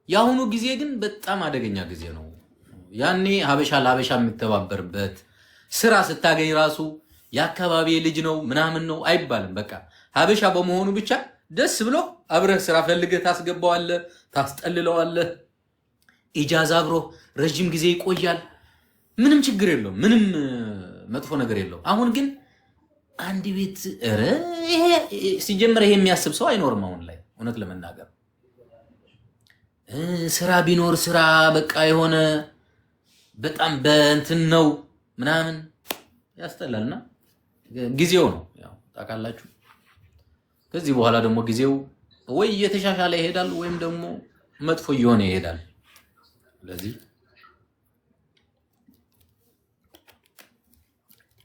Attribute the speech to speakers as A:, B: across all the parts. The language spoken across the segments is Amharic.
A: ያሁኑ ጊዜ ግን በጣም አደገኛ ጊዜ ነው። ያኔ ሀበሻ ለሀበሻ የሚተባበርበት ስራ ስታገኝ ራሱ የአካባቢ ልጅ ነው ምናምን ነው አይባልም። በቃ ሀበሻ በመሆኑ ብቻ ደስ ብሎ አብረህ ስራ ፈልገህ ታስገባዋለህ፣ ታስጠልለዋለህ። ኢጃዛ አብሮ ረጅም ጊዜ ይቆያል። ምንም ችግር የለውም። ምንም መጥፎ ነገር የለውም። አሁን ግን አንድ ቤት ሲጀመር ይሄ የሚያስብ ሰው አይኖርም። አሁን ላይ እውነት ለመናገር ስራ ቢኖር ስራ በቃ የሆነ በጣም በእንትን ነው ምናምን ያስጠላልና ጊዜው ነው ያው ታውቃላችሁ። ከዚህ በኋላ ደግሞ ጊዜው ወይ እየተሻሻለ ይሄዳል ወይም ደግሞ መጥፎ እየሆነ ይሄዳል። ስለዚህ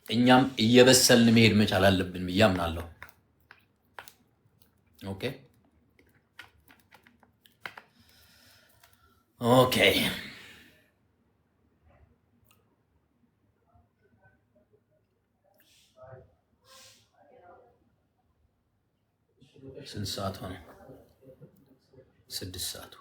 A: እኛም እየበሰልን መሄድ መቻል አለብን ብዬ አምናለሁ። ኦኬ ኦኬ ስንት ሰዓት ሆነ? 6 ሰዓት።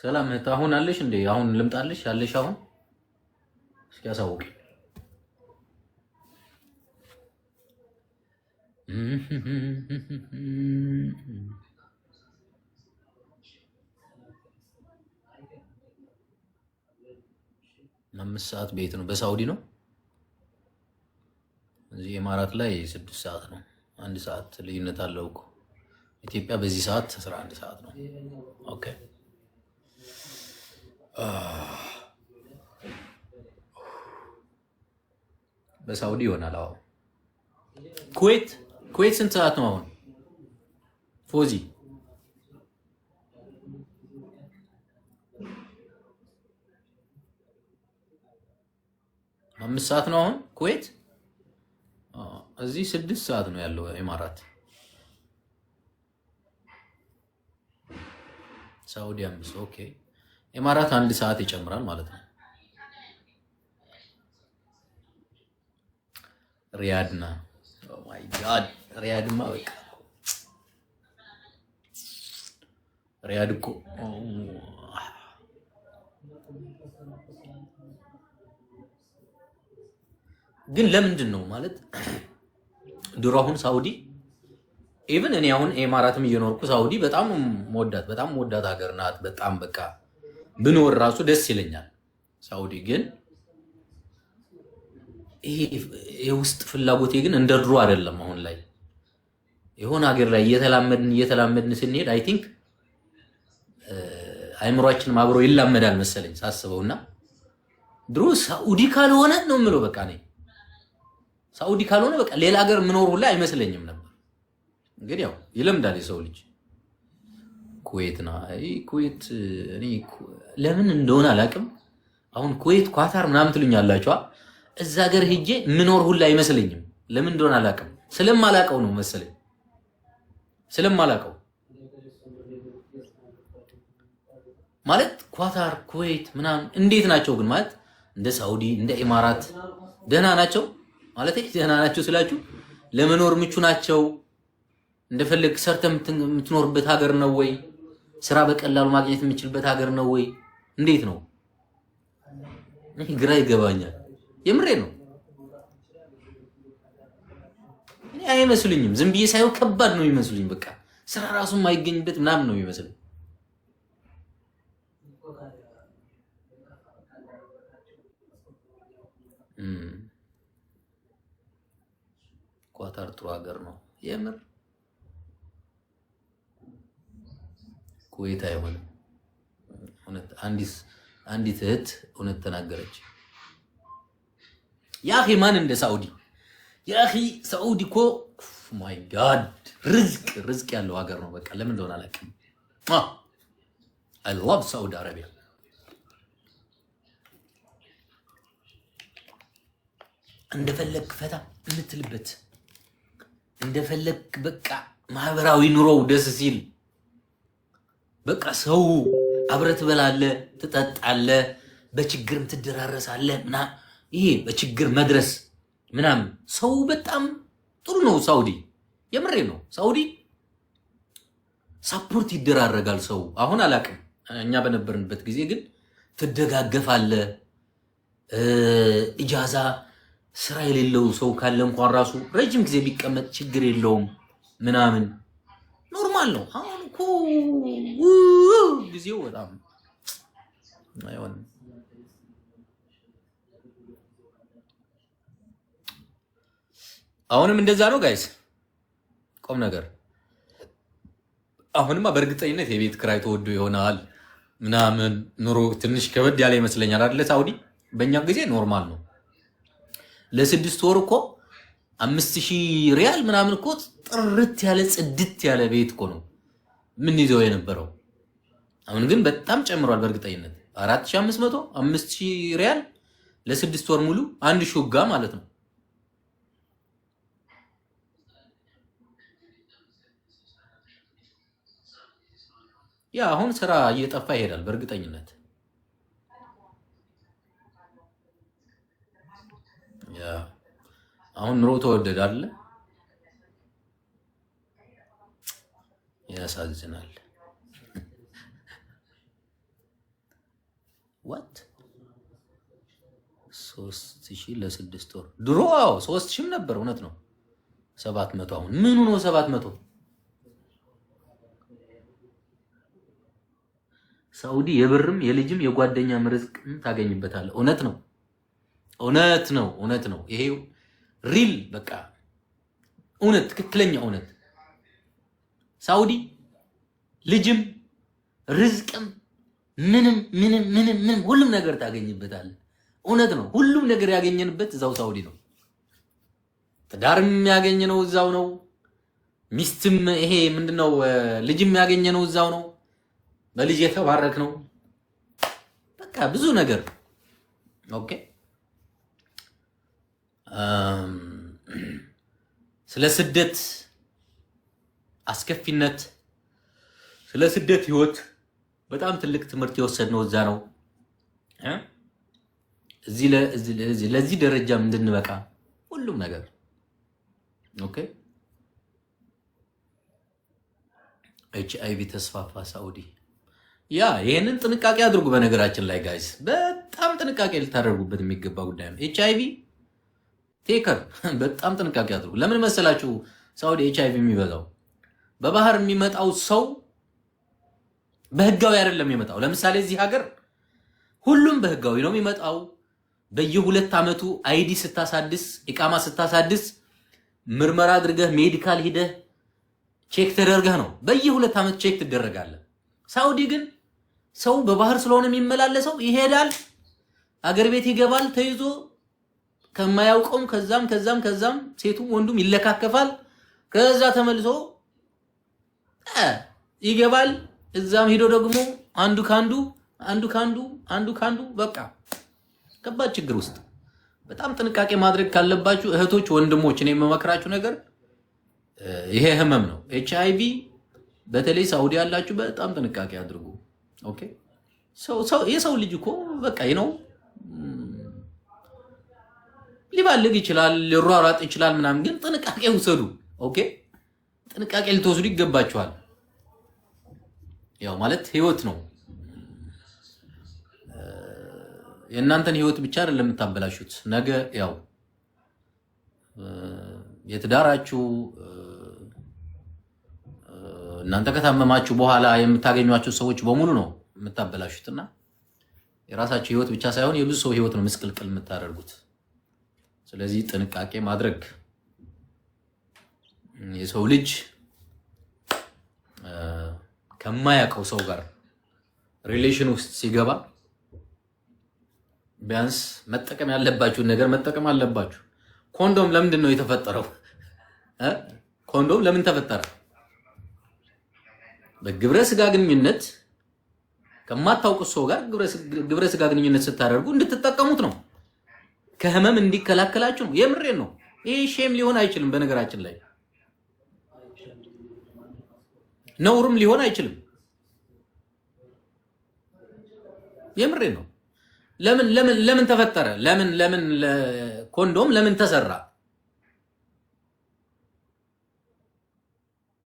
A: ሰላም እህት፣ አሁን አለሽ እንዴ? አሁን ልምጣልሽ? ያለሽ አሁን እስኪ አሳውቂ። አምስት ሰዓት ቤት ነው። በሳውዲ ነው። እዚህ ኢማራት ላይ 6 ሰዓት ነው። 1 ሰዓት ልዩነት አለው እኮ። ኢትዮጵያ በዚህ ሰዓት 11 ሰዓት ነው። ኦኬ በሳውዲ ይሆናል። አዎ ኩዌት ስንት ሰዓት ነው አሁን? ፎዚ 5 ሰዓት ነው አሁን ኩዌት። እዚህ 6 ሰዓት ነው ያለው ኢማራት። ሳውዲ 5። ኦኬ ኢማራት 1 ሰዓት ይጨምራል ማለት ነው። ሪያድና ኦ ማይ ጋድ ሪያድማ በቃ ሪያድ እኮ ግን ለምንድን ነው ማለት ድሮ አሁን ሳውዲ ኢቭን እኔ አሁን ኢማራትም እየኖርኩ ሳውዲ በጣም ወዳት ሀገር ናት። በጣም በቃ ብኖር ራሱ ደስ ይለኛል። ሳውዲ ግን ይሄ ውስጥ ፍላጎቴ ግን እንደ ድሮ አይደለም። አሁን ላይ የሆነ ሀገር ላይ እየተላመድን ስንሄድ አይ ቲንክ አይምሯችንም አብሮ ይላመዳል መሰለኝ ሳስበውና ድሮ ሳውዲ ካልሆነ ነው የምለው በቃ እኔ ሳውዲ ካልሆነ በቃ ሌላ ሀገር ምኖር ሁላ አይመስለኝም ነበር። እንግዲህ ያው ይለምዳል የሰው ልጅ። ኩዌት እኔ ለምን እንደሆነ አላውቅም። አሁን ኩዌት ኳታር ምናምን ትሉኛላችሁ። እዛ ሀገር ሄጄ ምኖር ሁላ አይመስለኝም። ለምን እንደሆነ አላውቅም። ስለማላውቀው ነው መሰለኝ። ስለማላውቀው ማለት ኳታር ኩዌት ምናምን እንዴት ናቸው ግን? ማለት እንደ ሳውዲ እንደ ኢማራት ደህና ናቸው ማለት ደህና ናቸው ስላችሁ ለመኖር ምቹ ናቸው? እንደፈለግ ሰርተህ የምትኖርበት ሀገር ነው ወይ? ስራ በቀላሉ ማግኘት የምችልበት ሀገር ነው ወይ? እንዴት ነው? ግራ ይገባኛል። የምሬ ነው። እኔ አይመስሉኝም። ዝም ብዬ ሳይሆን ከባድ ነው የሚመስሉኝ። በቃ ስራ ራሱ የማይገኝበት ምናምን ነው የሚመስለው። ኳታር ጥሩ ሀገር ነው የምር። ኩዌት አይሆንም። አንዲት እህት እውነት ተናገረች። ያኺ ማን እንደ ሳውዲ ያኺ ሳውዲ እኮ ማይ ጋድ ርዝቅ ያለው ሀገር ነው። በቃ ለምን እንደሆነ አላውቅም። አይ ላቭ ሳውዲ አረቢያ። እንደፈለግ ፈታ የምትልበት እንደፈለግ በቃ ማህበራዊ ኑሮው ደስ ሲል በቃ ሰው አብረህ ትበላለህ፣ ትጠጣለህ፣ በችግርም ትደራረሳለህ ምናምን። ይሄ በችግር መድረስ ምናምን ሰው በጣም ጥሩ ነው። ሳውዲ የምሬ ነው። ሳውዲ ሳፖርት ይደራረጋል ሰው። አሁን አላቅም፣ እኛ በነበርንበት ጊዜ ግን ትደጋገፋለህ። ኢጃዛ ስራ የሌለው ሰው ካለ እንኳን ራሱ ረጅም ጊዜ ቢቀመጥ ችግር የለውም ምናምን ኖርማል ነው። አሁን እኮ ጊዜው በጣም አይሆንም። አሁንም እንደዛ ነው ጋይስ። ቆም ነገር አሁንማ በእርግጠኝነት የቤት ክራይ ተወዶ ይሆናል ምናምን ኑሮ ትንሽ ከበድ ያለ ይመስለኛል አይደለ? ሳውዲ በእኛ ጊዜ ኖርማል ነው። ለ6 ወር እኮ 5000 ሪያል ምናምን እኮ ጥርት ያለ ጽድት ያለ ቤት እኮ ነው ምን ይዘው የነበረው። አሁን ግን በጣም ጨምሯል በእርግጠኝነት 4500 5000 ሪያል ለ6 ወር ሙሉ አንድ ሹጋ ማለት ነው። ያ አሁን ስራ እየጠፋ ይሄዳል በእርግጠኝነት። ያ አሁን ኑሮ ተወደደ አይደለ? ያሳዝናል። ዋት 3000 ለ6 ወር ድሮ 3000 ነበር። እውነት ነው 700 አሁን ምኑ ነው 700? ሳውዲ የብርም የልጅም የጓደኛም ርዝቅም ታገኝበታለህ። እውነት ነው፣ እውነት ነው፣ እውነት ነው። ይሄ ሪል በቃ እውነት፣ ትክክለኛ እውነት። ሳውዲ ልጅም ርዝቅም ምንም ምንም ምንም ምንም ሁሉም ነገር ታገኝበታለህ። እውነት ነው። ሁሉም ነገር ያገኘንበት እዛው ሳውዲ ነው። ትዳርም ያገኘነው እዛው ነው። ሚስትም ይሄ ምንድነው ልጅም ያገኘነው እዛው ነው። በልጅ የተባረክ ነው። በቃ ብዙ ነገር ኦኬ። ስለ ስደት አስከፊነት፣ ስለ ስደት ህይወት በጣም ትልቅ ትምህርት የወሰድነው እዛ ነው። ለዚህ ደረጃም እንድንበቃ ሁሉም ነገር ኦኬ። HIV ተስፋፋ ሳውዲ። ያ ይሄንን ጥንቃቄ አድርጉ። በነገራችን ላይ ጋይስ በጣም ጥንቃቄ ልታደርጉበት የሚገባ ጉዳይ ነው። HIV ቴከር በጣም ጥንቃቄ አድርጉ። ለምን መሰላችሁ? ሳውዲ HIV የሚበዛው በባህር የሚመጣው ሰው በህጋዊ አይደለም የሚመጣው። ለምሳሌ እዚህ ሀገር ሁሉም በህጋዊ ነው የሚመጣው። በየ2 ዓመቱ አይዲ ስታሳድስ፣ ኢቃማ ስታሳድስ፣ ምርመራ አድርገህ ሜዲካል ሂደህ ቼክ ተደርገህ ነው። በየ2 ዓመት ቼክ ትደረጋለህ። ሳውዲ ግን ሰው በባህር ስለሆነ የሚመላለሰው ይሄዳል፣ አገር ቤት ይገባል፣ ተይዞ ከማያውቀውም ከዛም ሴቱም ወንዱም ይለካከፋል። ከዛ ተመልሶ ይገባል። እዛም ሄዶ ደግሞ አንዱ ካንዱ በቃ ከባድ ችግር ውስጥ። በጣም ጥንቃቄ ማድረግ ካለባችሁ እህቶች፣ ወንድሞች እኔ የምመክራችሁ ነገር ይሄ ህመም ነው። HIV በተለይ ሳውዲ ያላችሁ በጣም ጥንቃቄ አድርጉ። ኦኬ የሰው ልጅ እኮ በቃ ነው ሊባልግ ይችላል፣ ሊሯሯጥ ይችላል ምናምን፣ ግን ጥንቃቄ ውሰዱ። ኦኬ ጥንቃቄ ልትወስዱ ይገባችኋል። ያው ማለት ህይወት ነው። የእናንተን ህይወት ብቻ አይደለም የምታበላሹት። ነገ ያው የትዳራችሁ እናንተ ከታመማችሁ በኋላ የምታገኟቸው ሰዎች በሙሉ ነው የምታበላሹትና የራሳችሁ ህይወት ብቻ ሳይሆን የብዙ ሰው ህይወት ነው ምስቅልቅል የምታደርጉት። ስለዚህ ጥንቃቄ ማድረግ የሰው ልጅ ከማያውቀው ሰው ጋር ሪሌሽን ውስጥ ሲገባ ቢያንስ መጠቀም ያለባችሁን ነገር መጠቀም አለባችሁ። ኮንዶም ለምንድን ነው የተፈጠረው? ኮንዶም ለምን ተፈጠረ? በግብረ ስጋ ግንኙነት ከማታውቁት ሰው ጋር ግብረ ስጋ ግንኙነት ስታደርጉ እንድትጠቀሙት ነው። ከህመም እንዲከላከላችሁ ነው። የምሬን ነው። ይሄ ሼም ሊሆን አይችልም። በነገራችን ላይ ነውርም ሊሆን አይችልም። የምሬ ነው። ለምን ተፈጠረ? ለምን ኮንዶም ለምን ተሰራ?